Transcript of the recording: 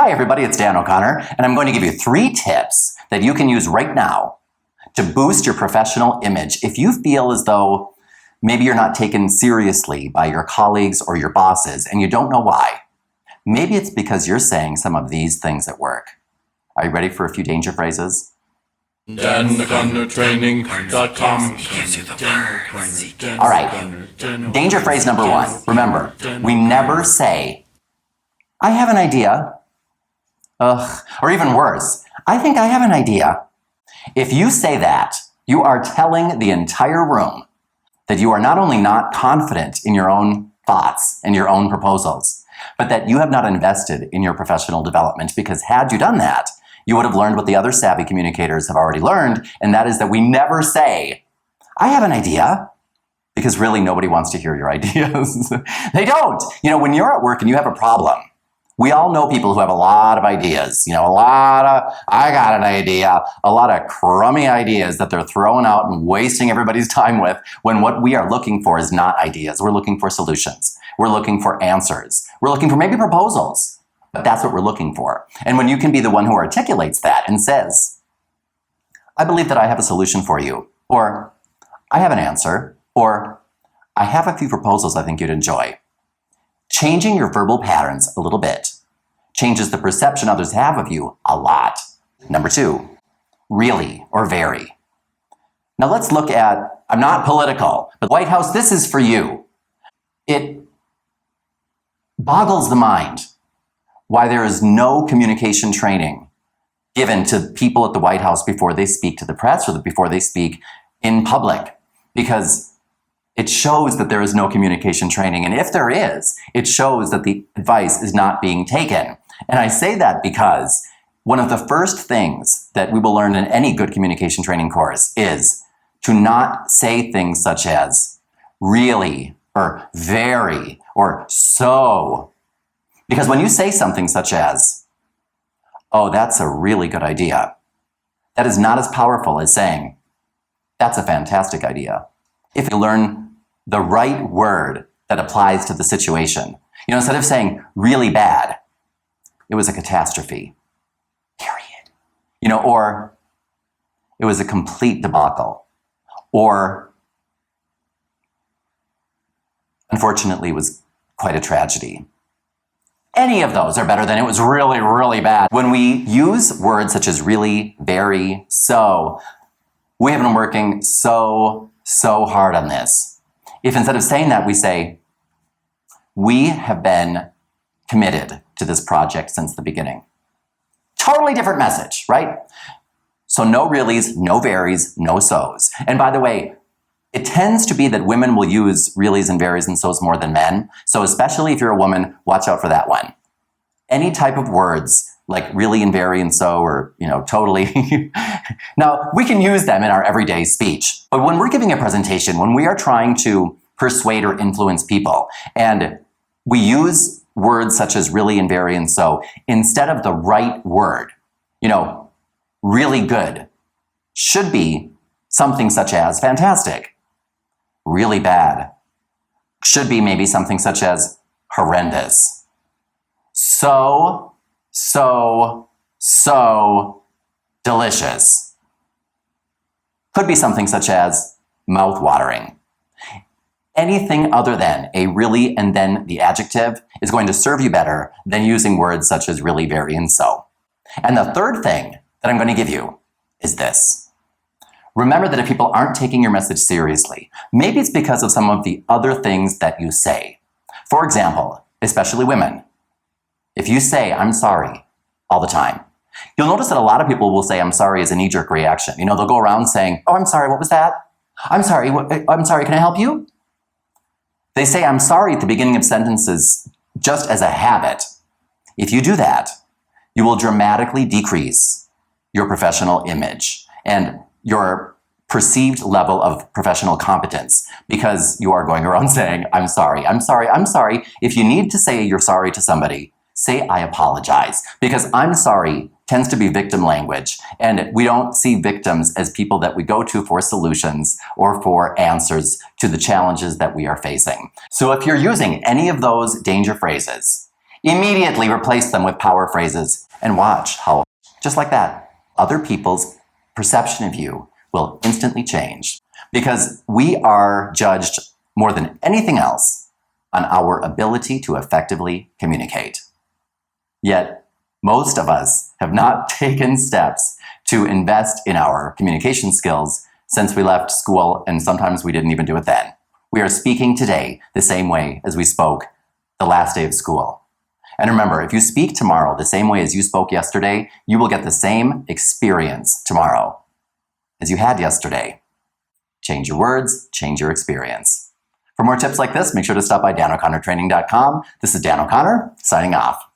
Hi everybody, it's Dan O'Connor, and I'm going to give you 3 tips that you can use right now to boost your professional image if you feel as though maybe you're not taken seriously by your colleagues or your bosses and you don't know why. Maybe it's because you're saying some of these things at work. Are you ready for a few danger phrases? DanO'ConnorTraining.com. All right, danger phrase number 1. Remember, we never say, I have an idea. Or even worse, I think I have an idea. If you say that, you are telling the entire room that you are not only not confident in your own thoughts and your own proposals, but that you have not invested in your professional development, because had you done that, you would have learned what the other savvy communicators have already learned, and that is that we never say, I have an idea, because really nobody wants to hear your ideas. They don't. When you're at work and you have a problem, we all know people who have a lot of ideas, I got an idea, a lot of crummy ideas that they're throwing out and wasting everybody's time with, when what we are looking for is not ideas. We're looking for solutions. We're looking for answers. We're looking for maybe proposals, but that's what we're looking for. And when you can be the one who articulates that and says, I believe that I have a solution for you, or I have an answer, or I have a few proposals I think you'd enjoy. Changing your verbal patterns a little bit changes the perception others have of you a lot. Number 2, really or very. Now let's look at, I'm not political, but White House, this is for you. It boggles the mind why there is no communication training given to people at the White House before they speak to the press or before they speak in public, because it shows that there is no communication training. And if there is, it shows that the advice is not being taken. And I say that because one of the first things that we will learn in any good communication training course is to not say things such as really or very or so. Because when you say something such as, oh, that's a really good idea, that is not as powerful as saying, that's a fantastic idea. If you learn the right word that applies to the situation, instead of saying really bad, it was a catastrophe, period. Or it was a complete debacle, or unfortunately it was quite a tragedy. Any of those are better than it was really, really bad. When we use words such as really, very, so, we have been working so hard on this. If instead of saying that we say, we have been committed to this project since the beginning. Totally different message, right? So no reallys, no veries, no so's. And by the way, it tends to be that women will use reallys and veries and so's more than men. So especially if you're a woman, watch out for that one. Any type of words like really and very and so, or, totally. Now, we can use them in our everyday speech. But when we're giving a presentation, when we are trying to persuade or influence people, and we use words such as really and very and so, instead of the right word, really good should be something such as fantastic. Really bad should be maybe something such as horrendous. So delicious could be something such as mouth-watering. Anything other than a really and then the adjective is going to serve you better than using words such as really, very, and so. And the third thing that I'm going to give you is this. Remember that if people aren't taking your message seriously, maybe it's because of some of the other things that you say. For example, especially women, if you say, I'm sorry, all the time, you'll notice that a lot of people will say, I'm sorry as a knee-jerk reaction. They'll go around saying, oh, I'm sorry, what was that? I'm sorry, can I help you? They say, I'm sorry at the beginning of sentences just as a habit. If you do that, you will dramatically decrease your professional image and your perceived level of professional competence, because you are going around saying, I'm sorry, I'm sorry, I'm sorry. If you need to say you're sorry to somebody, say I apologize, because I'm sorry tends to be victim language, and we don't see victims as people that we go to for solutions or for answers to the challenges that we are facing. So if you're using any of those danger phrases, Immediately replace them with power phrases and watch how, just like that, other people's perception of you will instantly change. Because we are judged more than anything else on our ability to effectively communicate. Yet, most of us have not taken steps to invest in our communication skills since we left school, and sometimes we didn't even do it then. We are speaking today the same way as we spoke the last day of school. And remember, if you speak tomorrow the same way as you spoke yesterday, you will get the same experience tomorrow as you had yesterday. Change your words, change your experience. For more tips like this, make sure to stop by DanO'ConnorTraining.com. This is Dan O'Connor, signing off.